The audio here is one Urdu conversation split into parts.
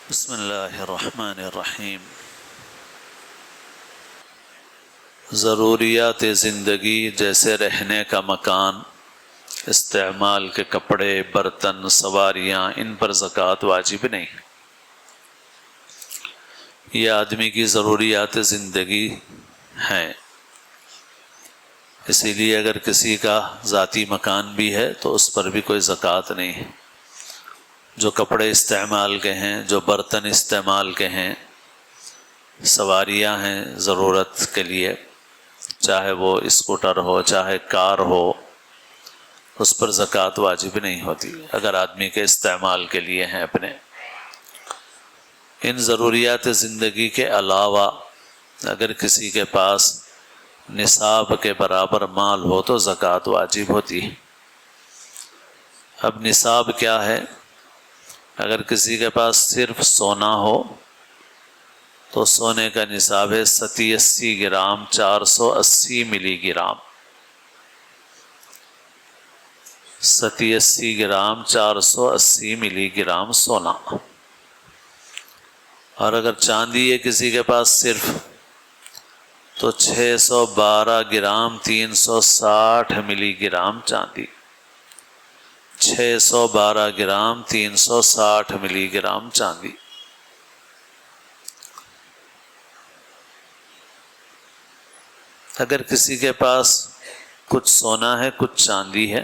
بسم اللہ الرحمن الرحیم۔ ضروریات زندگی جیسے رہنے کا مکان، استعمال کے کپڑے، برتن، سواریاں، ان پر زکوٰۃ واجب نہیں۔ یہ آدمی کی ضروریات زندگی ہیں، اسی لیے اگر کسی کا ذاتی مکان بھی ہے تو اس پر بھی کوئی زکوٰۃ نہیں ہے۔ جو کپڑے استعمال کے ہیں، جو برتن استعمال کے ہیں، سواریاں ہیں ضرورت کے لیے، چاہے وہ اسکوٹر ہو چاہے کار ہو، اس پر زکوٰۃ واجب نہیں ہوتی اگر آدمی کے استعمال کے لیے ہیں اپنے۔ ان ضروریات زندگی کے علاوہ اگر کسی کے پاس نصاب کے برابر مال ہو تو زکوٰۃ واجب ہوتی ہے۔ اب نصاب کیا ہے؟ اگر کسی کے پاس صرف سونا ہو تو سونے کا نصاب ہے 87 گرام 480 ملی گرام، 87 گرام 480 ملی گرام سونا۔ اور اگر چاندی ہے کسی کے پاس صرف، تو 612 گرام 360 ملی گرام چاندی، 612 گرام 360 ملی گرام چاندی۔ اگر کسی کے پاس کچھ سونا ہے کچھ چاندی ہے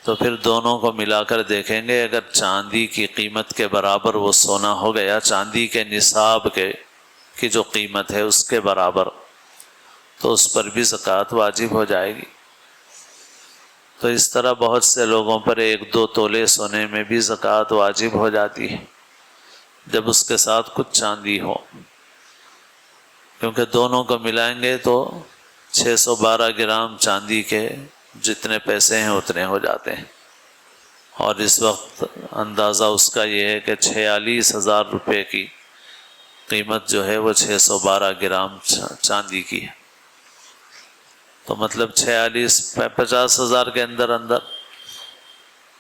تو پھر دونوں کو ملا کر دیکھیں گے، اگر چاندی کی قیمت کے برابر وہ سونا ہو گیا، چاندی کے نصاب کی جو قیمت ہے اس کے برابر، تو اس پر بھی زکوٰۃ واجب ہو جائے گی۔ تو اس طرح بہت سے لوگوں پر 1-2 تولے سونے میں بھی زکوٰۃ واجب ہو جاتی ہے جب اس کے ساتھ کچھ چاندی ہو، کیونکہ دونوں کو ملائیں گے تو 612 گرام چاندی کے جتنے پیسے ہیں اتنے ہو جاتے ہیں، اور اس وقت اندازہ اس کا یہ ہے کہ 46,000 روپے کی قیمت جو ہے وہ 612 گرام چاندی کی ہے۔ تو مطلب 50,000 کے اندر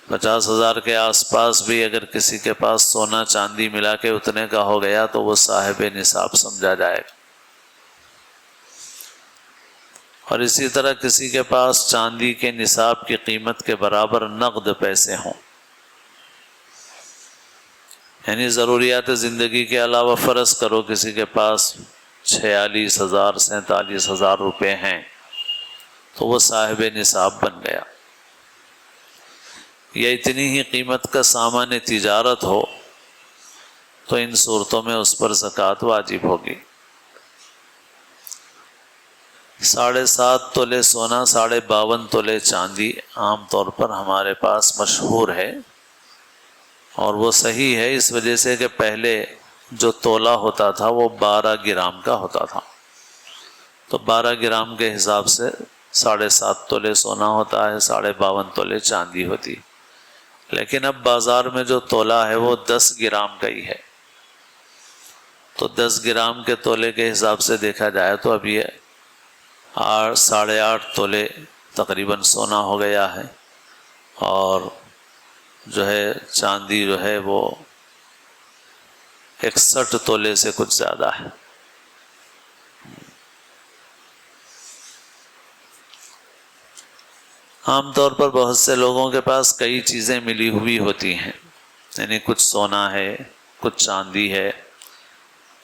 50,000 کے آس پاس بھی اگر کسی کے پاس سونا چاندی ملا کے اتنے کا ہو گیا تو وہ صاحب نصاب سمجھا جائے گا۔ اور اسی طرح کسی کے پاس چاندی کے نصاب کی قیمت کے برابر نقد پیسے ہوں، یعنی ضروریات زندگی کے علاوہ فرض کرو کسی کے پاس 46,000 47,000 روپے ہیں تو وہ صاحب نصاب بن گیا۔ یا اتنی ہی قیمت کا سامان تجارت ہو تو ان صورتوں میں اس پر زکوٰۃ واجب ہوگی۔ 7.5 تولے سونا 52 تولے چاندی عام طور پر ہمارے پاس مشہور ہے، اور وہ صحیح ہے اس وجہ سے کہ پہلے جو تولا ہوتا تھا وہ 12 گرام کا ہوتا تھا، تو 12 گرام کے حساب سے 7.5 تولے سونا ہوتا ہے، 52 تولے چاندی ہوتی۔ لیکن اب بازار میں جو تولا ہے وہ 10 گرام کا ہی ہے، تو 10 گرام کے تولے کے حساب سے دیکھا جائے تو اب یہ 8.5 تولے تقریباً سونا ہو گیا ہے، اور جو ہے چاندی جو ہے وہ 61 تولے سے کچھ زیادہ ہے۔ عام طور پر بہت سے لوگوں کے پاس کئی چیزیں ملی ہوئی ہوتی ہیں، یعنی کچھ سونا ہے، کچھ چاندی ہے،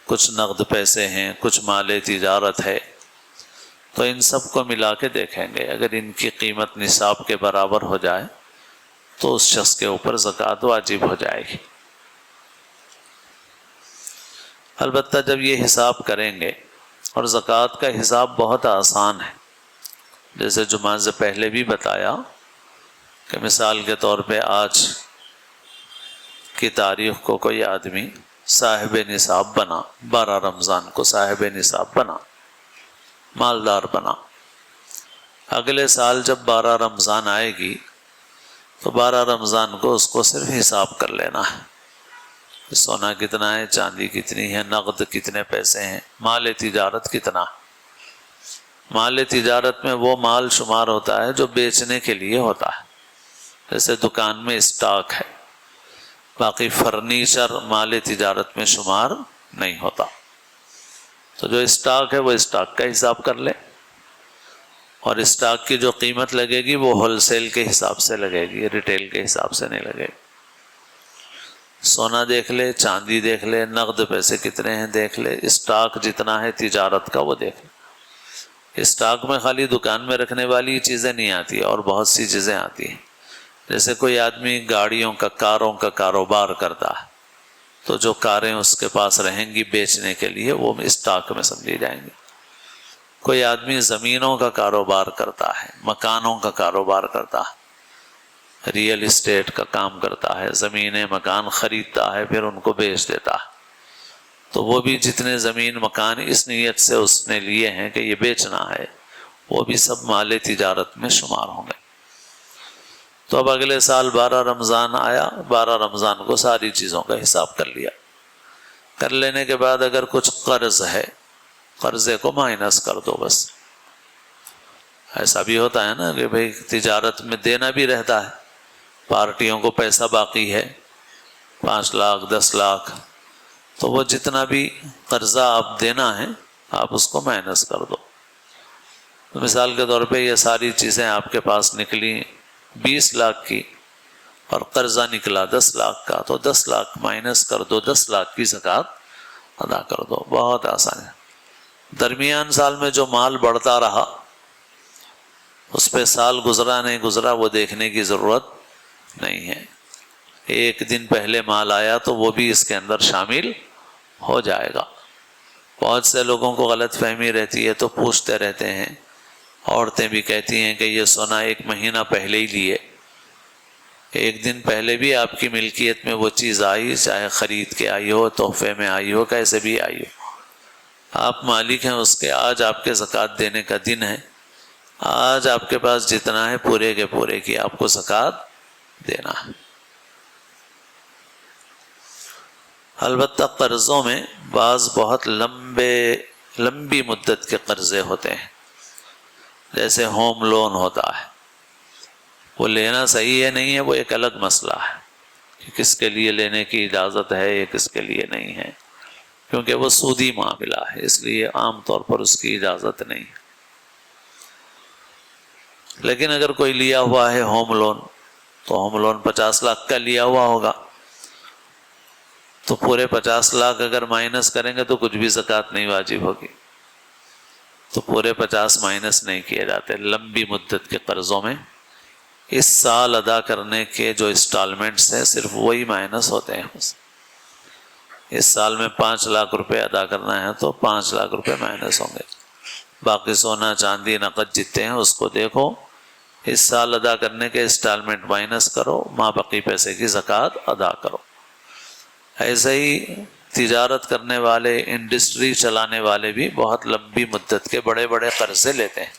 کچھ نقد پیسے ہیں، کچھ مال تجارت ہے، تو ان سب کو ملا کے دیکھیں گے، اگر ان کی قیمت نصاب کے برابر ہو جائے تو اس شخص کے اوپر زکوٰۃ واجب ہو جائے گی۔ البتہ جب یہ حساب کریں گے، اور زکوٰۃ کا حساب بہت آسان ہے، جیسے جمعہ سے پہلے بھی بتایا کہ مثال کے طور پہ آج کی تاریخ کو کوئی آدمی صاحب نصاب بنا، 12 رمضان کو صاحب نصاب بنا، مالدار بنا، اگلے سال جب 12 رمضان آئے گی تو 12 رمضان کو اس کو صرف حساب کر لینا ہے کہ سونا کتنا ہے، چاندی کتنی ہے، نقد کتنے پیسے ہیں، مال تجارت کتنا ہے۔ مال تجارت میں وہ مال شمار ہوتا ہے جو بیچنے کے لیے ہوتا ہے، جیسے دکان میں اسٹاک ہے، باقی فرنیچر مال تجارت میں شمار نہیں ہوتا۔ تو جو اسٹاک ہے وہ اسٹاک کا حساب کر لے، اور اسٹاک کی جو قیمت لگے گی وہ ہول سیل کے حساب سے لگے گی، ریٹیل کے حساب سے نہیں لگے گی۔ سونا دیکھ لے، چاندی دیکھ لے، نقد پیسے کتنے ہیں دیکھ لے، اسٹاک جتنا ہے تجارت کا وہ دیکھ لے۔ اسٹاک میں خالی دکان میں رکھنے والی چیزیں نہیں آتی، اور بہت سی چیزیں آتی ہیں۔ جیسے کوئی آدمی گاڑیوں کا، کاروں کا کاروبار کرتا ہے، تو جو کاریں اس کے پاس رہیں گی بیچنے کے لیے وہ اسٹاک میں سمجھی جائیں گی۔ کوئی آدمی زمینوں کا کاروبار کرتا ہے، مکانوں کا کاروبار کرتا ہے، ریئل اسٹیٹ کا کام کرتا ہے، زمینیں مکان خریدتا ہے پھر ان کو بیچ دیتا ہے، تو وہ بھی جتنے زمین مکان اس نیت سے اس نے لیے ہیں کہ یہ بیچنا ہے، وہ بھی سب مال تجارت میں شمار ہوں گے۔ تو اب اگلے سال 12 رمضان آیا، 12 رمضان کو ساری چیزوں کا حساب کر لیا۔ کر لینے کے بعد اگر کچھ قرض ہے، قرضے کو مائنس کر دو بس۔ ایسا بھی ہوتا ہے نا کہ بھئی تجارت میں دینا بھی رہتا ہے، پارٹیوں کو پیسہ باقی ہے 5 لاکھ 10 لاکھ، تو وہ جتنا بھی قرضہ آپ دینا ہے آپ اس کو مائنس کر دو۔ تو مثال کے طور پہ یہ ساری چیزیں آپ کے پاس نکلی 20 لاکھ کی، اور قرضہ نکلا 10 لاکھ کا، تو 10 لاکھ مائنس کر دو، 10 لاکھ کی زکوٰۃ ادا کر دو۔ بہت آسان ہے۔ درمیان سال میں جو مال بڑھتا رہا اس پہ سال گزرا نہیں گزرا وہ دیکھنے کی ضرورت نہیں ہے۔ ایک دن پہلے مال آیا تو وہ بھی اس کے اندر شامل ہو جائے گا۔ بہت سے لوگوں کو غلط فہمی رہتی ہے تو پوچھتے رہتے ہیں، عورتیں بھی کہتی ہیں کہ یہ سونا 1 مہینہ پہلے ہی لیے، 1 دن پہلے بھی آپ کی ملکیت میں وہ چیز آئی، چاہے خرید کے آئی ہو، تحفے میں آئی ہو، کیسے بھی آئی ہو، آپ مالک ہیں اس کے۔ آج آپ کے زکوٰۃ دینے کا دن ہے، آج آپ کے پاس جتنا ہے پورے کے پورے کی آپ کو زکوٰۃ دینا ہے۔ البتہ قرضوں میں بعض بہت لمبی مدت کے قرضے ہوتے ہیں، جیسے ہوم لون ہوتا ہے، وہ لینا صحیح ہے نہیں ہے وہ ایک الگ مسئلہ ہے کہ کس کے لیے لینے کی اجازت ہے یا کس کے لیے نہیں ہے، کیونکہ وہ سودی معاملہ ہے، اس لیے عام طور پر اس کی اجازت نہیں ہے۔ لیکن اگر کوئی لیا ہوا ہے ہوم لون، تو ہوم لون 50 لاکھ کا لیا ہوا ہوگا، تو پورے 50 لاکھ اگر مائنس کریں گے تو کچھ بھی زکوٰۃ نہیں واجب ہوگی، تو پورے 50 مائنس نہیں کیے جاتے۔ لمبی مدت کے قرضوں میں اس سال ادا کرنے کے جو انسٹالمنٹس ہیں صرف وہی مائنس ہوتے ہیں۔ اس سال میں 5 لاکھ روپے ادا کرنا ہے تو 5 لاکھ روپے مائنس ہوں گے، باقی سونا چاندی نقد جتنے ہیں اس کو دیکھو، اس سال ادا کرنے کے انسٹالمنٹ مائنس کرو، ماں بقی پیسے کی زکوٰۃ ادا کرو۔ ایسے ہی تجارت کرنے والے، انڈسٹری چلانے والے بھی بہت لمبی مدت کے بڑے بڑے قرضے لیتے ہیں،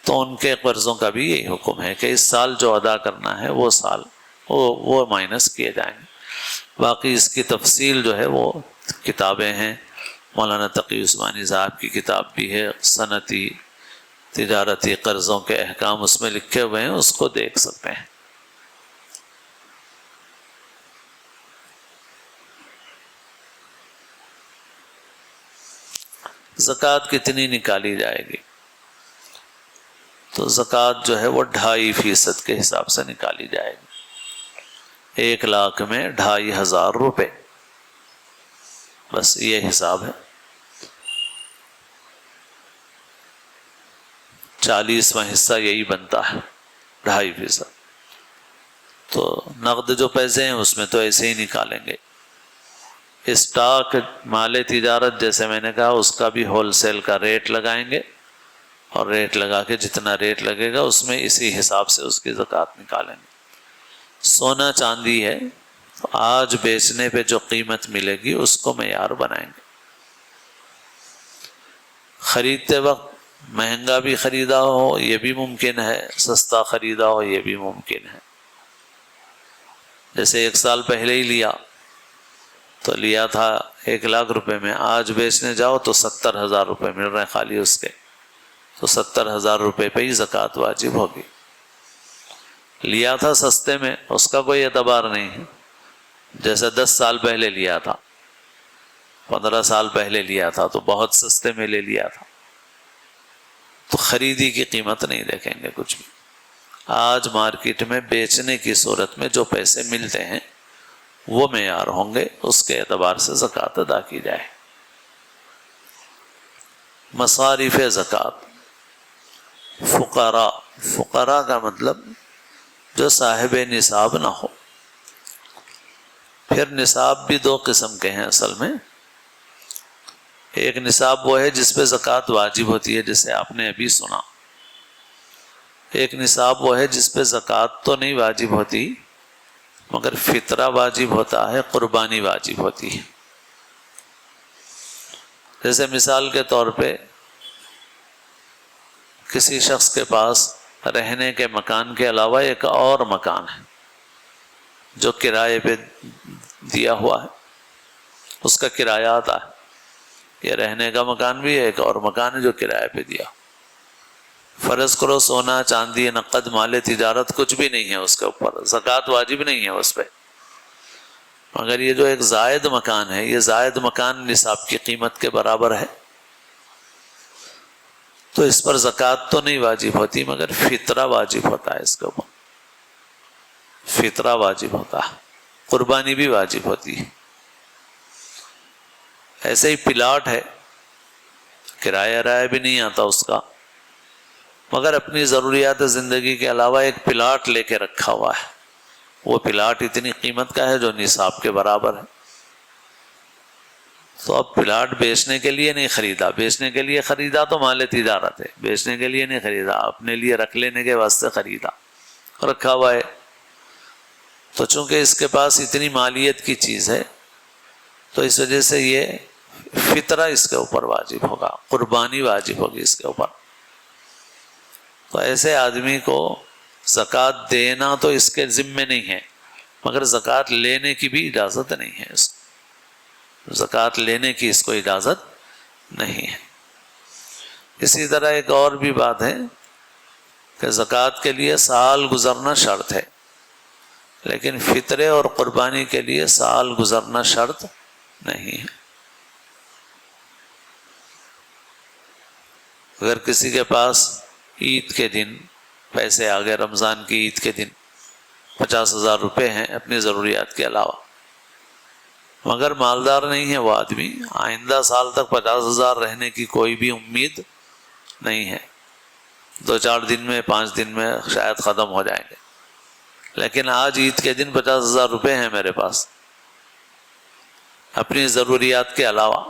تو ان کے قرضوں کا بھی یہی حکم ہے کہ اس سال جو ادا کرنا ہے وہ سال وہ مائنس کیے جائیں گے۔ باقی اس کی تفصیل جو ہے وہ کتابیں ہیں، مولانا تقی عثمانی صاحب کی کتاب بھی ہے صنعتی تجارتی قرضوں کے احکام، اس میں لکھے ہوئے ہیں، اس کو دیکھ سکتے ہیں۔ زکوٰۃ کتنی نکالی جائے گی؟ تو زکوٰۃ جو ہے وہ 2.5% کے حساب سے نکالی جائے گی۔ 1 لاکھ میں 2,500 روپے، بس یہ حساب ہے۔ 40واں حصہ یہی بنتا ہے 2.5%۔ تو نقد جو پیسے ہیں اس میں تو ایسے ہی نکالیں گے۔ اسٹاک مال تجارت جیسے میں نے کہا اس کا بھی ہول سیل کا ریٹ لگائیں گے، اور ریٹ لگا کے جتنا ریٹ لگے گا اس میں اسی حساب سے اس کی زکوٰۃ نکالیں گے۔ سونا چاندی ہے تو آج بیچنے پہ جو قیمت ملے گی اس کو معیار بنائیں گے۔ خریدتے وقت مہنگا بھی خریدا ہو یہ بھی ممکن ہے، سستا خریدا ہو یہ بھی ممکن ہے۔ جیسے 1 سال پہلے ہی لیا تو لیا تھا 1 لاکھ روپے میں، آج بیچنے جاؤ تو 70,000 روپے مل رہے ہیں خالی اس کے، تو 70,000 روپے پہ ہی زکوٰۃ واجب ہوگی۔ لیا تھا سستے میں، اس کا کوئی اعتبار نہیں ہے، جیسے 10 سال پہلے لیا تھا، 15 سال پہلے لیا تھا تو بہت سستے میں لے لیا تھا، تو خریدی کی قیمت نہیں دیکھیں گے کچھ بھی۔ آج مارکیٹ میں بیچنے کی صورت میں جو پیسے ملتے ہیں وہ معیار ہوں گے، اس کے اعتبار سے زکوٰۃ ادا کی جائے۔ مصارف زکوٰۃ، فقراء کا مطلب جو صاحب نصاب نہ ہو۔ پھر نصاب بھی 2 قسم کے ہیں اصل میں۔ ایک نصاب وہ ہے جس پہ زکوٰۃ واجب ہوتی ہے، جسے آپ نے ابھی سنا۔ ایک نصاب وہ ہے جس پہ زکوٰۃ تو نہیں واجب ہوتی مگر فطرہ واجب ہوتا ہے، قربانی واجب ہوتی ہے۔ جیسے مثال کے طور پہ کسی شخص کے پاس رہنے کے مکان کے علاوہ ایک اور مکان ہے جو کرائے پہ دیا ہوا ہے، اس کا کرایہ آتا ہے۔ یہ رہنے کا مکان بھی ہے، ایک اور مکان ہے جو کرائے پہ دیا۔ فرض کرو سونا چاندی نقد مال تجارت کچھ بھی نہیں ہے اس کے اوپر، زکوٰۃ واجب نہیں ہے اس پہ، مگر یہ جو ایک زائد مکان ہے، یہ زائد مکان نصاب کی قیمت کے برابر ہے، تو اس پر زکوٰۃ تو نہیں واجب ہوتی مگر فطرہ واجب ہوتا ہے، اس کے اوپر فطرہ واجب ہوتا ہے، قربانی بھی واجب ہوتی ہے۔ ایسے ہی پلاٹ ہے، کرایہ رائے بھی نہیں آتا اس کا، مگر اپنی ضروریات زندگی کے علاوہ ایک پلاٹ لے کے رکھا ہوا ہے، وہ پلاٹ اتنی قیمت کا ہے جو نصاب کے برابر ہے۔ تو اب پلاٹ بیچنے کے لیے نہیں خریدا، بیچنے کے لیے خریدا تو مال تجارت ہے، بیچنے کے لیے نہیں خریدا، اپنے لیے رکھ لینے کے واسطے خریدا، رکھا ہوا ہے۔ تو چونکہ اس کے پاس اتنی مالیت کی چیز ہے تو اس وجہ سے یہ فطرہ اس کے اوپر واجب ہوگا، قربانی واجب ہوگی اس کے اوپر۔ تو ایسے آدمی کو زکوٰۃ دینا تو اس کے ذمے نہیں ہے، مگر زکوٰۃ لینے کی بھی اجازت نہیں ہے، اس کو زکوٰۃ لینے کی اس کو اجازت نہیں ہے۔ اسی طرح ایک اور بھی بات ہے کہ زکوٰۃ کے لیے سال گزرنا شرط ہے، لیکن فطرے اور قربانی کے لیے سال گزرنا شرط نہیں ہے۔ اگر کسی کے پاس عید کے دن پیسے آ گئے، رمضان کی عید کے دن 50,000 روپے ہیں اپنی ضروریات کے علاوہ، مگر مالدار نہیں ہے وہ آدمی، آئندہ سال تک 50,000 رہنے کی کوئی بھی امید نہیں ہے، 2-4 دن میں 5 دن میں شاید ختم ہو جائیں گے، لیکن آج عید کے دن 50,000 روپے ہیں میرے پاس اپنی ضروریات کے علاوہ،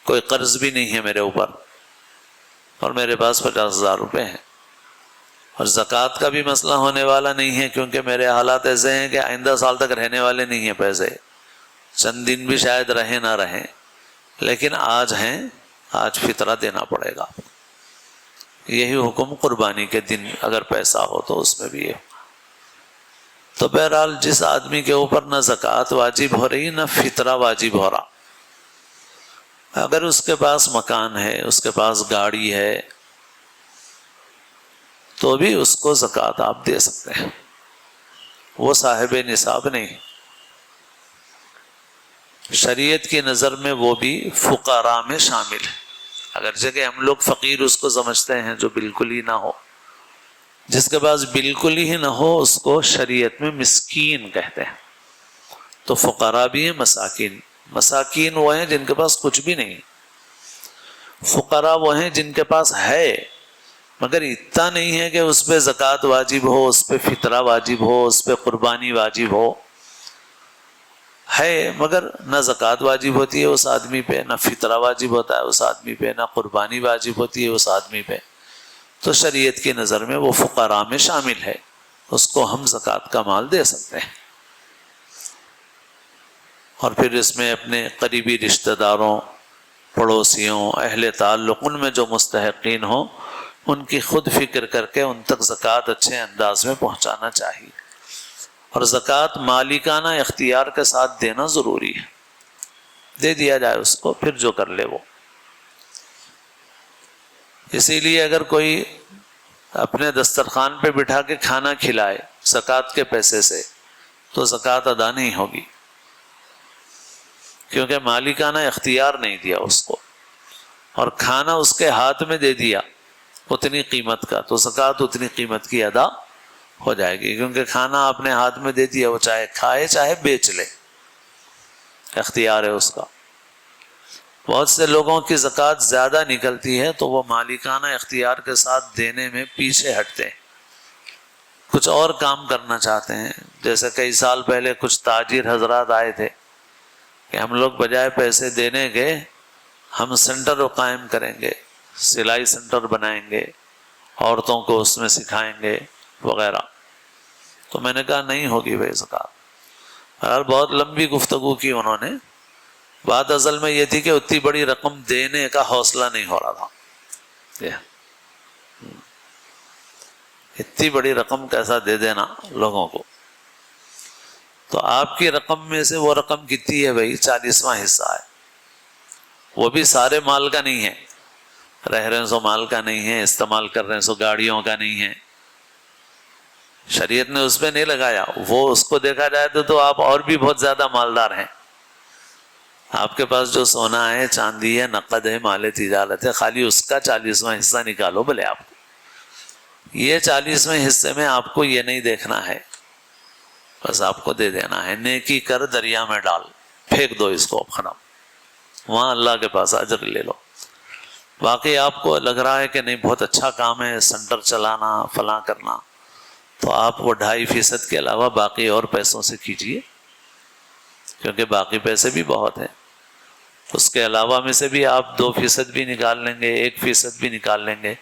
کوئی قرض بھی نہیں ہے میرے اوپر، اور میرے پاس 50,000 روپے ہیں، اور زکوٰۃ کا بھی مسئلہ ہونے والا نہیں ہے کیونکہ میرے حالات ایسے ہیں کہ آئندہ سال تک رہنے والے نہیں ہیں پیسے، چند دن بھی شاید رہیں نہ رہیں، لیکن آج ہیں، آج فطرہ دینا پڑے گا۔ یہی حکم قربانی کے دن اگر پیسہ ہو تو اس میں بھی ہے۔ تو بہرحال جس آدمی کے اوپر نہ زکوٰۃ واجب ہو رہی نہ فطرہ واجب ہو رہا، اگر اس کے پاس مکان ہے، اس کے پاس گاڑی ہے، تو بھی اس کو زکوٰۃ آپ دے سکتے ہیں، وہ صاحب نصاب نہیں، شریعت کی نظر میں وہ بھی فقراء میں شامل ہے، اگرچہ کہ ہم لوگ فقیر اس کو سمجھتے ہیں جو بالکل ہی نہ ہو، جس کے پاس بالکل ہی نہ ہو اس کو شریعت میں مسکین کہتے ہیں۔ تو فقراء بھی ہیں، مساکین وہ ہیں جن کے پاس کچھ بھی نہیں، فقراء وہ ہیں جن کے پاس ہے مگر اتنا نہیں ہے کہ اس پہ زکوٰۃ واجب ہو، اس پہ فطرہ واجب ہو، اس پہ قربانی واجب ہو، ہے مگر نہ زکوٰۃ واجب ہوتی ہے اس آدمی پہ، نہ فطرہ واجب ہوتا ہے اس آدمی پہ، نہ قربانی واجب ہوتی ہے اس آدمی پہ، تو شریعت کی نظر میں وہ فقراء میں شامل ہے، اس کو ہم زکوٰۃ کا مال دے سکتے ہیں۔ اور پھر اس میں اپنے قریبی رشتہ داروں، پڑوسیوں، اہل تعلق، ان میں جو مستحقین ہوں ان کی خود فکر کر کے ان تک زکوٰۃ اچھے انداز میں پہنچانا چاہیے، اور زکوٰۃ مالکانہ اختیار کے ساتھ دینا ضروری ہے، دے دیا جائے اس کو، پھر جو کر لے وہ۔ اسی لیے اگر کوئی اپنے دسترخوان پہ بٹھا کے کھانا کھلائے زکوٰۃ کے پیسے سے تو زکوٰۃ ادا نہیں ہوگی، کیونکہ مالکانہ اختیار نہیں دیا اس کو، اور کھانا اس کے ہاتھ میں دے دیا اتنی قیمت کا، تو زکوٰۃ اتنی قیمت کی ادا ہو جائے گی، کیونکہ کھانا اپنے ہاتھ میں دے دیا، وہ چاہے کھائے چاہے بیچ لے، اختیار ہے اس کا۔ بہت سے لوگوں کی زکوٰۃ زیادہ نکلتی ہے تو وہ مالکانہ اختیار کے ساتھ دینے میں پیچھے ہٹتے ہیں، کچھ اور کام کرنا چاہتے ہیں۔ جیسے کئی سال پہلے کچھ تاجر حضرات آئے تھے کہ ہم لوگ بجائے پیسے دینے کے ہم سینٹر قائم کریں گے، سلائی سینٹر بنائیں گے، عورتوں کو اس میں سکھائیں گے وغیرہ۔ تو میں نے کہا نہیں ہوگی بھائی زکوٰۃ۔ اور بہت لمبی گفتگو کی انہوں نے، بات اصل میں یہ تھی کہ اتنی بڑی رقم دینے کا حوصلہ نہیں ہو رہا تھا، اتنی بڑی رقم کیسا دے دینا لوگوں کو۔ تو آپ کی رقم میں سے وہ رقم کتنی ہے بھائی؟ 40واں حصہ ہے، وہ بھی سارے مال کا نہیں ہے، رہ رہے سو مال کا نہیں ہے، استعمال کر رہے سو گاڑیوں کا نہیں ہے، شریعت نے اس پہ نہیں لگایا۔ وہ اس کو دیکھا جائے تو آپ اور بھی بہت زیادہ مالدار ہیں، آپ کے پاس جو سونا ہے، چاندی ہے، نقد ہے، مال تجارت ہے، خالی اس کا 40واں حصہ نکالو بھلے آپ کو۔ یہ 40ویں حصے میں آپ کو یہ نہیں دیکھنا ہے، بس آپ کو دے دینا ہے، نیکی کر دریا میں ڈال، پھینک دو اس کو، ختم، وہاں اللہ کے پاس اجر لے لو۔ باقی آپ کو لگ رہا ہے کہ نہیں بہت اچھا کام ہے سینٹر چلانا، فلاں کرنا، تو آپ وہ 2.5% کے علاوہ باقی اور پیسوں سے کیجئے، کیونکہ باقی پیسے بھی بہت ہیں۔ اس کے علاوہ میں سے بھی آپ 2% بھی نکال لیں گے، 1% بھی نکال لیں گے،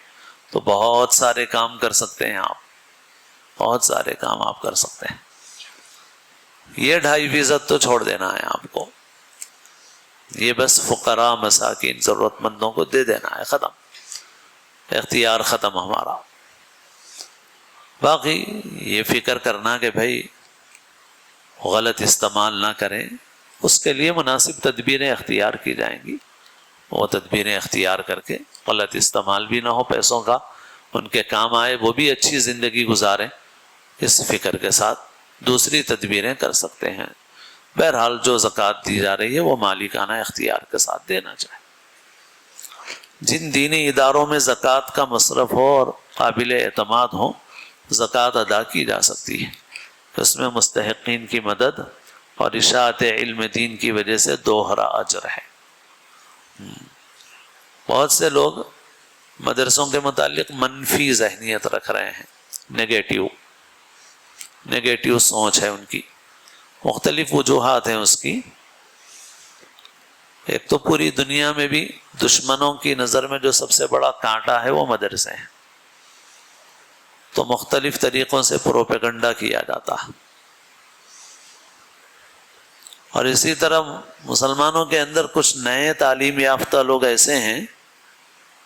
تو بہت سارے کام کر سکتے ہیں آپ، بہت سارے کام آپ کر سکتے ہیں۔ یہ 2.5% تو چھوڑ دینا ہے آپ کو، یہ بس فقراء، مساکین، ضرورت مندوں کو دے دینا ہے، ختم، اختیار ختم ہمارا۔ باقی یہ فکر کرنا کہ بھائی غلط استعمال نہ کریں، اس کے لیے مناسب تدبیریں اختیار کی جائیں گی، وہ تدبیریں اختیار کر کے غلط استعمال بھی نہ ہو پیسوں کا، ان کے کام آئے، وہ بھی اچھی زندگی گزاریں، اس فکر کے ساتھ دوسری تدبیریں کر سکتے ہیں۔ بہرحال جو زکوٰۃ دی جا رہی ہے وہ مالکانہ اختیار کے ساتھ دینا چاہیے۔ جن دینی اداروں میں زکوٰۃ کا مصرف ہو اور قابل اعتماد ہو، زکوٰۃ ادا کی جا سکتی ہے، اس میں مستحقین کی مدد اور اشاعت علم دین کی وجہ سے دوہرا اجر ہے۔ بہت سے لوگ مدرسوں کے متعلق منفی ذہنیت رکھ رہے ہیں، نیگیٹو سوچ ہے ان کی، مختلف وجوہات ہیں اس کی۔ ایک تو پوری دنیا میں بھی دشمنوں کی نظر میں جو سب سے بڑا کانٹا ہے وہ مدرسے ہیں، تو مختلف طریقوں سے پروپیگنڈا کیا جاتا ہے، اور اسی طرح مسلمانوں کے اندر کچھ نئے تعلیم یافتہ لوگ ایسے ہیں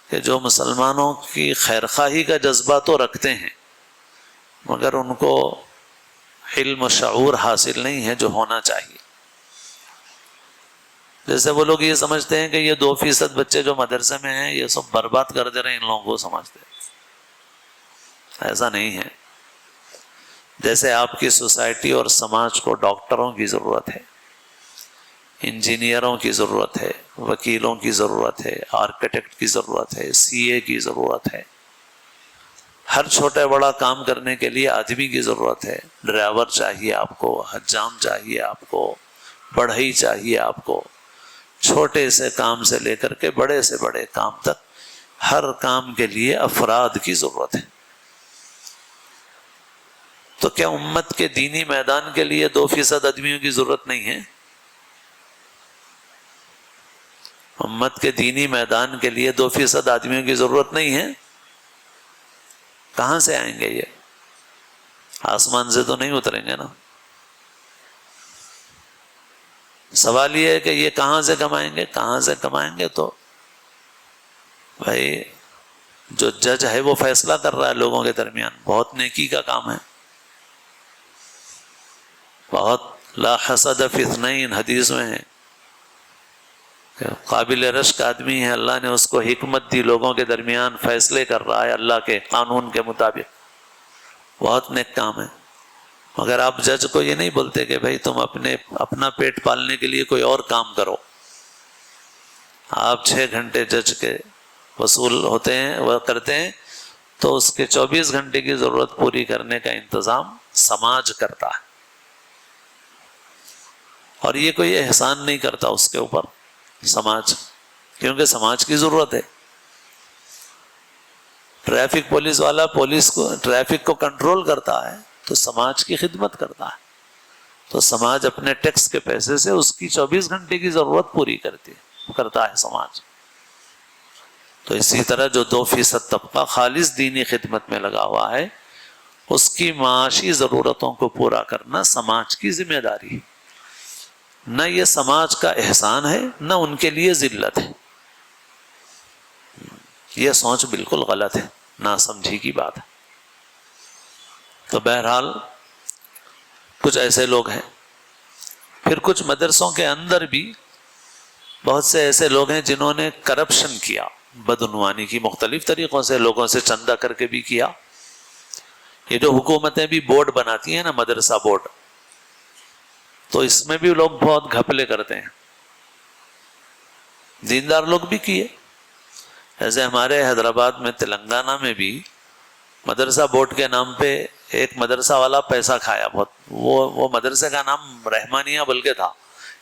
کہ جو مسلمانوں کی خیرخواہی کا جذبہ تو رکھتے ہیں، مگر ان کو علم و شعور حاصل نہیں ہے جو ہونا چاہیے۔ جیسے وہ لوگ یہ سمجھتے ہیں کہ یہ 2% بچے جو مدرسے میں ہیں یہ سب برباد کر دے رہے ہیں، ان لوگوں کو سمجھتے ہیں، ایسا نہیں ہے۔ جیسے آپ کی سوسائٹی اور سماج کو ڈاکٹروں کی ضرورت ہے، انجینئروں کی ضرورت ہے، وکیلوں کی ضرورت ہے، آرکیٹیکٹ کی ضرورت ہے، CA کی ضرورت ہے، ہر چھوٹا بڑا کام کرنے کے لیے آدمی کی ضرورت ہے، ڈرائیور چاہیے آپ کو، حجام چاہیے آپ کو، بڑھئی چاہیے آپ کو، چھوٹے سے کام سے لے کر کے بڑے سے بڑے کام تک ہر کام کے لیے افراد کی ضرورت ہے۔ تو کیا امت کے دینی میدان کے لیے 2% آدمیوں کی ضرورت نہیں ہے؟ امت کے دینی میدان کے لیے 2% آدمیوں کی ضرورت نہیں ہے؟ کہاں سے آئیں گے یہ؟ آسمان سے تو نہیں اتریں گے نا۔ سوال یہ ہے کہ یہ کہاں سے کمائیں گے؟ کہاں سے کمائیں گے؟ تو بھائی جو جج ہے وہ فیصلہ کر رہا ہے لوگوں کے درمیان، بہت نیکی کا کام ہے، بہت لا حسد فی اثنین حدیث میں ہے، قابل رشک آدمی ہے، اللہ نے اس کو حکمت دی، لوگوں کے درمیان فیصلے کر رہا ہے اللہ کے قانون کے مطابق، بہت نیک کام ہے۔ مگر آپ جج کو یہ نہیں بولتے کہ بھائی تم اپنا پیٹ پالنے کے لیے کوئی اور کام کرو. آپ 6 گھنٹے جج کے وصول ہوتے ہیں وہ کرتے ہیں تو اس کے 24 گھنٹے کی ضرورت پوری کرنے کا انتظام سماج کرتا ہے، اور یہ کوئی احسان نہیں کرتا اس کے اوپر سماج، کیونکہ سماج کی ضرورت ہے. ٹریفک پولیس والا پولیس کو ٹریفک کو کنٹرول کرتا ہے تو سماج کی خدمت کرتا ہے، تو سماج اپنے ٹیکس کے پیسے سے اس کی 24 گھنٹے کی ضرورت پوری کرتا ہے سماج. تو اسی طرح جو 2% طبقہ خالص دینی خدمت میں لگا ہوا ہے، اس کی معاشی ضرورتوں کو پورا کرنا سماج کی ذمہ داری ہے. نہ یہ سماج کا احسان ہے، نہ ان کے لیے ذلت ہے. یہ سوچ بالکل غلط ہے، ناسمجھی کی بات ہے. تو بہرحال کچھ ایسے لوگ ہیں. پھر کچھ مدرسوں کے اندر بھی بہت سے ایسے لوگ ہیں جنہوں نے کرپشن کیا، بدعنوانی کی، مختلف طریقوں سے لوگوں سے چندہ کر کے بھی کیا. یہ جو حکومتیں بھی بورڈ بناتی ہیں نا، مدرسہ بورڈ، تو اس میں بھی لوگ بہت گھپلے کرتے ہیں. دیندار لوگ بھی کیے. ایسے ہمارے حیدرآباد میں، تلنگانہ میں بھی مدرسہ بورڈ کے نام پہ ایک مدرسہ والا پیسہ کھایا بہت. وہ مدرسے کا نام رحمانیہ بلکہ تھا،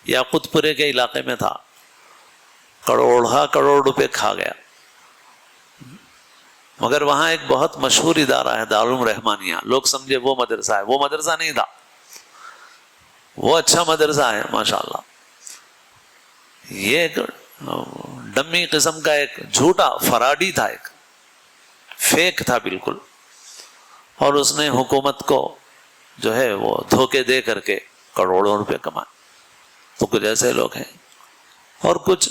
یاقوت پورے کے علاقے میں تھا. کروڑ روپے کھا گیا. مگر وہاں ایک بہت مشہور ادارہ ہے دارالعلوم رحمانیہ، لوگ سمجھے وہ مدرسہ ہے. وہ مدرسہ نہیں تھا، وہ اچھا مدرسہ ہے ماشاءاللہ. یہ ایک ڈمی قسم کا ایک جھوٹا فراڈی تھا، ایک فیک تھا بالکل. اور اس نے حکومت کو جو ہے وہ دھوکے دے کر کے کروڑوں روپے کمائے. تو کچھ ایسے لوگ ہیں. اور کچھ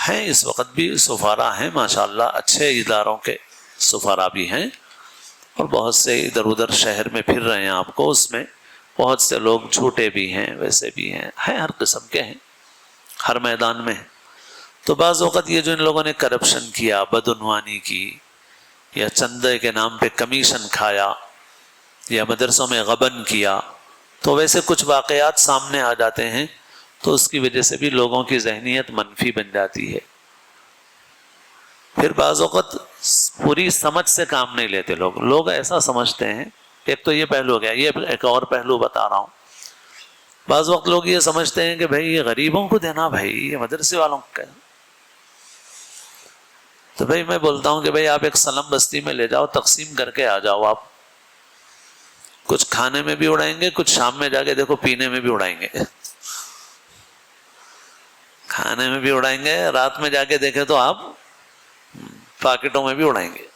ہیں اس وقت بھی سفارا ہیں ماشاءاللہ، اچھے اداروں کے سفارا بھی ہیں، اور بہت سے ادھر ادھر شہر میں پھر رہے ہیں. آپ کو اس میں بہت سے لوگ جھوٹے بھی ہیں، ویسے بھی ہیں ہر قسم کے ہیں، ہر میدان میں ہیں. تو بعض اوقات یہ جو ان لوگوں نے کرپشن کیا، بدعنوانی کی، یا چندے کے نام پہ کمیشن کھایا، یا مدرسوں میں غبن کیا، تو ویسے کچھ واقعات سامنے آ جاتے ہیں، تو اس کی وجہ سے بھی لوگوں کی ذہنیت منفی بن جاتی ہے. پھر بعض اوقات پوری سمجھ سے کام نہیں لیتے لوگ ایسا سمجھتے ہیں. ایک تو یہ پہلو ہو گیا. یہ ایک اور پہلو بتا رہا ہوں. بعض وقت لوگ یہ سمجھتے ہیں کہ بھائی یہ غریبوں کو دینا، بھائی یہ مدرسے والوں کو کہنا. تو بھائی میں بولتا ہوں کہ بھائی آپ ایک سلم بستی میں لے جاؤ، تقسیم کر کے آ جاؤ. آپ کچھ کھانے میں بھی اڑائیں گے، کچھ شام میں جا کے دیکھو پینے میں بھی اڑائیں گے. کھانے میں بھی اڑائیں گے، رات میں جا کے دیکھیں تو آپ پاکٹوں میں بھی اڑائیں گے.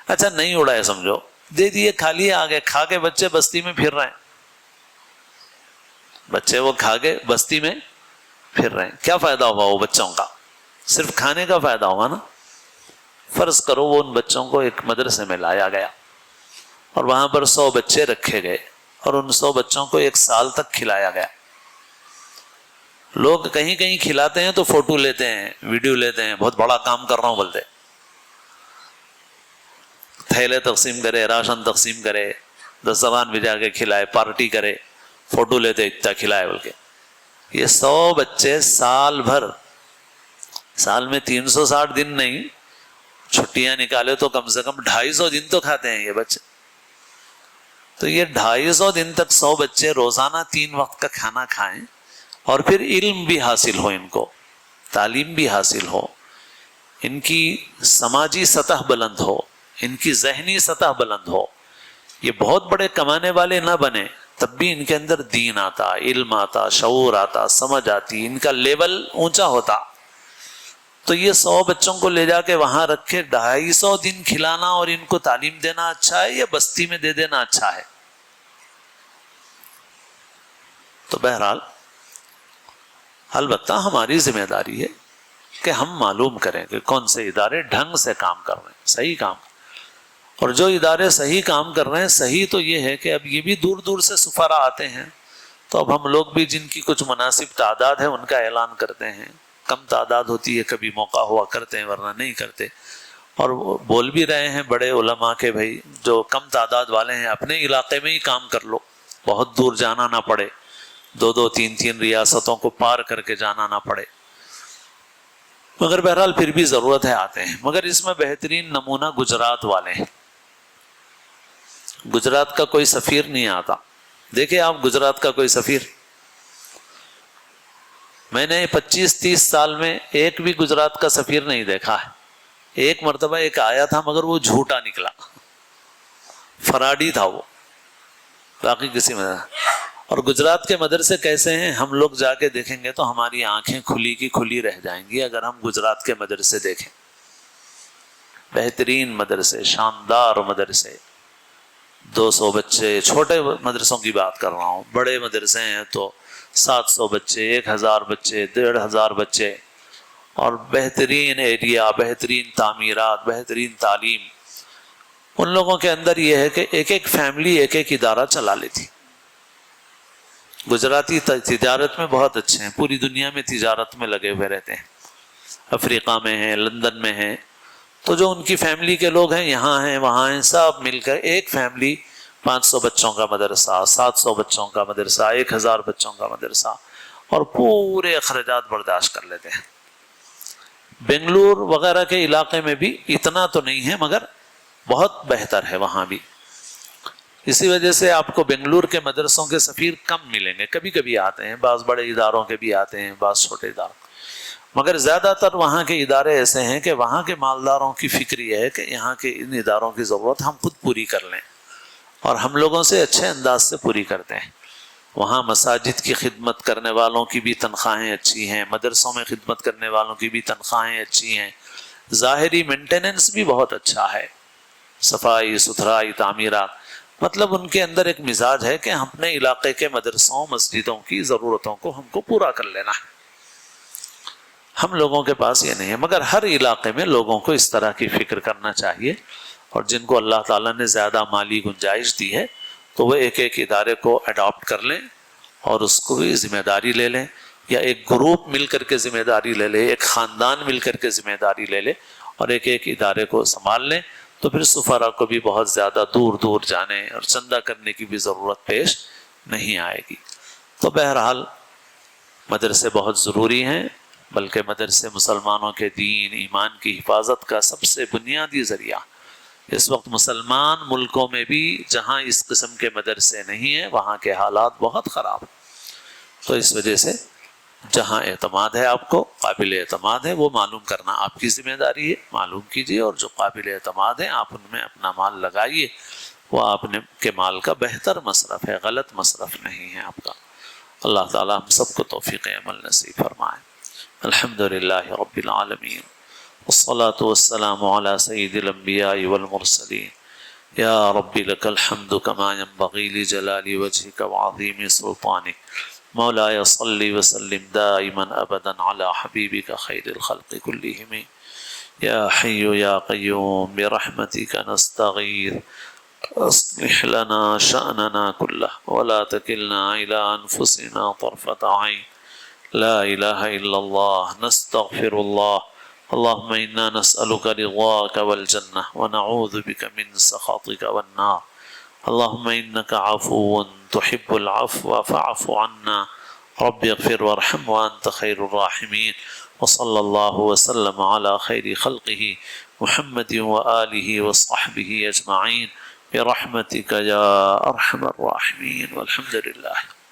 اچھا نہیں اڑائے سمجھو، دے دیے، کھا لیے، آ گئے. کھا کے بچے بستی میں پھر رہے ہیں. بچے وہ کھا کے بستی میں پھر رہے ہیں. کیا فائدہ ہوا وہ بچوں کا؟ صرف کھانے کا فائدہ ہوا نا. فرض کرو وہ ان بچوں کو ایک مدرسے میں لایا گیا اور وہاں پر 100 بچے رکھے گئے اور ان 100 بچوں کو 1 سال تک کھلایا گیا. لوگ کہیں کہیں کھلاتے ہیں تو فوٹو لیتے ہیں، ویڈیو لیتے ہیں، بہت بڑا کام کر رہا ہوں بولتے، تھیلے تقسیم کرے، راشن تقسیم کرے، دسترخوان بجا کے کھلائے، پارٹی کرے، فوٹو لیتے اتنا کھلائے بول کے. یہ 100 بچے سال بھر، سال میں 360 دن نہیں، چھٹیاں نکالے تو کم سے کم 250 دن تو کھاتے ہیں یہ بچے. تو یہ 250 دن تک 100 بچے روزانہ 3 وقت کا کھانا کھائیں، اور پھر علم بھی حاصل ہو، ان کو تعلیم بھی حاصل ہو، ان کی سماجی سطح بلند ہو، ان کی ذہنی سطح بلند ہو. یہ بہت بڑے کمانے والے نہ بنے، تب بھی ان کے اندر دین آتا، علم آتا، شعور آتا، سمجھ آتی، ان کا لیول اونچا ہوتا. تو یہ 100 بچوں کو لے جا کے وہاں رکھ کے 250 دن کھلانا اور ان کو تعلیم دینا اچھا ہے یا بستی میں دے دینا اچھا ہے؟ تو بہرحال البتہ ہماری ذمہ داری ہے کہ ہم معلوم کریں کہ کون سے ادارے ڈھنگ سے کام کر رہے ہیں، صحیح کام. اور جو ادارے صحیح کام کر رہے ہیں، صحیح تو یہ ہے کہ اب یہ بھی دور دور سے سفراء آتے ہیں، تو اب ہم لوگ بھی جن کی کچھ مناسب تعداد ہے ان کا اعلان کرتے ہیں. کم تعداد ہوتی ہے، کبھی موقع ہوا کرتے ہیں، ورنہ نہیں کرتے. اور وہ بول بھی رہے ہیں بڑے علماء کے بھائی جو کم تعداد والے ہیں اپنے علاقے میں ہی کام کر لو. بہت دور جانا نہ پڑے، 2 3 ریاستوں کو پار کر کے جانا نہ پڑے، مگر بہرحال پھر بھی ضرورت ہے آتے ہیں۔ مگر اس میں بہترین نمونہ گجرات والے ہیں۔ گجرات کا کوئی سفیر نہیں آتا، دیکھیں آپ گجرات کا کوئی سفیر، میں نے 25 30 سال میں ایک بھی گجرات کا سفیر نہیں دیکھا ہے۔ ایک مرتبہ ایک آیا تھا مگر وہ جھوٹا نکلا، فراڈی تھا وہ، باقی کسی میں۔ اور گجرات کے مدرسے کیسے ہیں ہم لوگ جا کے دیکھیں گے تو ہماری آنکھیں کھلی کی کھلی رہ جائیں گی اگر ہم گجرات کے مدرسے دیکھیں۔ بہترین مدرسے، شاندار مدرسے، 200 بچے، چھوٹے مدرسوں کی بات کر رہا ہوں، بڑے مدرسے ہیں تو 700 بچے، 1000 بچے، 1500 بچے، اور بہترین ایریا، بہترین تعمیرات، بہترین تعلیم۔ ان لوگوں کے اندر یہ ہے کہ ایک ایک فیملی ایک ایک ادارہ چلا لیتی۔ گجراتی تجارت میں بہت اچھے ہیں، پوری دنیا میں تجارت میں لگے ہوئے رہتے ہیں، افریقہ میں ہیں، لندن میں ہیں، تو جو ان کی فیملی کے لوگ ہیں یہاں ہیں وہاں ہیں، سب مل کر ایک فیملی 500 بچوں کا مدرسہ، 700 بچوں کا مدرسہ، 1000 بچوں کا مدرسہ، اور پورے اخراجات برداشت کر لیتے ہیں۔ بنگلور وغیرہ کے علاقے میں بھی اتنا تو نہیں ہے مگر بہت بہتر ہے وہاں بھی۔ اسی وجہ سے آپ کو بنگلور کے مدرسوں کے سفیر کم ملیں گے، کبھی کبھی آتے ہیں، بعض بڑے اداروں کے بھی آتے ہیں، بعض چھوٹے اداروں، مگر زیادہ تر وہاں کے ادارے ایسے ہیں کہ وہاں کے مالداروں کی فکر یہ ہے کہ یہاں کے ان اداروں کی ضرورت ہم خود پوری کر لیں، اور ہم لوگوں سے اچھے انداز سے پوری کرتے ہیں۔ وہاں مساجد کی خدمت کرنے والوں کی بھی تنخواہیں اچھی ہیں، مدرسوں میں خدمت کرنے والوں کی بھی تنخواہیں اچھی ہیں، ظاہری مینٹیننس بھی بہت اچھا ہے، صفائی ستھرائی، تعمیرات، مطلب ان کے اندر ایک مزاج ہے کہ ہم اپنے علاقے کے مدرسوں مسجدوں کی ضرورتوں کو ہم کو پورا کر لینا ہے۔ ہم لوگوں کے پاس یہ نہیں ہے، مگر ہر علاقے میں لوگوں کو اس طرح کی فکر کرنا چاہیے، اور جن کو اللہ تعالیٰ نے زیادہ مالی گنجائش دی ہے تو وہ ایک ایک ادارے کو اڈاپٹ کر لیں اور اس کو بھی ذمہ داری لے لیں، یا ایک گروپ مل کر کے ذمہ داری لے لے، ایک خاندان مل کر کے ذمہ داری لے لے اور ایک ایک ادارے کو سنبھال لیں، تو پھر سفراء کو بھی بہت زیادہ دور دور جانے اور چندہ کرنے کی بھی ضرورت پیش نہیں آئے گی۔ تو بہرحال مدرسے بہت ضروری ہیں، بلکہ مدرسے مسلمانوں کے دین ایمان کی حفاظت کا سب سے بنیادی ذریعہ۔ اس وقت مسلمان ملکوں میں بھی جہاں اس قسم کے مدرسے نہیں ہیں وہاں کے حالات بہت خراب ہیں، تو اس وجہ سے جہاں اعتماد ہے آپ کو، قابل اعتماد ہے، وہ معلوم کرنا آپ کی ذمہ داری ہے، معلوم کیجیے، اور جو قابل اعتماد ہیں آپ ان میں اپنا مال لگائیے، وہ آپ کے مال کا بہتر مصرف ہے، غلط مصرف نہیں ہے آپ کا۔ اللہ تعالی ہم سب کو توفیق عمل نصیب فرمائے۔ الحمدللہ رب العالمین، والصلاة والسلام علی سید الانبیاء والمرسلین، یا رب لک الحمد کما ينبغی لجلال وجهک وعظیم سلطانک، مولاي صل وسلم دائما ابدا على حبيبك خير الخلق كلهم، يا حي يا قيوم برحمتك نستغيث، اصلح لنا شأننا كله ولا تكلنا إلى أنفسنا طرفة عين، لا إله إلا الله، نستغفر الله، اللهم إنا نسألك رضاك والجنة ونعوذ بك من سخطك والنار، اللهم إنك عفو تحب العفو فاعف عنا، رب اغفر وارحم وأنت خير الراحمين، وصلى الله وسلم على خير خلقه محمد وآله وصحبه أجمعين برحمتك يا أرحم الراحمين، والحمد لله۔